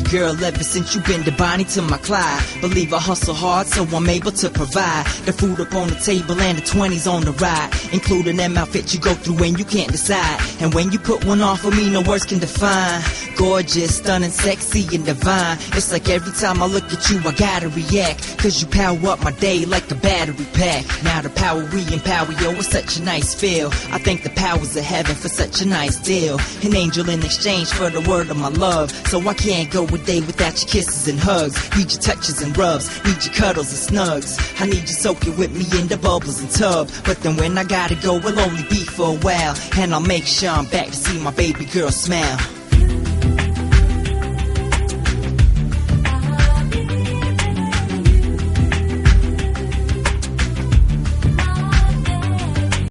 girl ever since you been the Bonnie to my Clyde. Believe I hustle hard so I'm able to provide the food up on the table and the 20s on the ride, including them outfits you go through when you can't decide. And when you put one on for me, no words can define. Gorgeous, stunning, sexy, and divine. It's like every time I look at you I gotta react, cause you power up my day like a battery pack. Now the power we empower, yo, it's such a nice feel. I thank the powers of heaven for such a nice deal. An angel in exchange for the word of my love. So I can't go a day without your kisses and hugs. Need your touches and rubs, need your cuddles and snugs. I need you soaking with me in the bubbles and tub. But then when I gotta go, it'll only be for a while, and I'll make sure I'm back to see my baby girl smile.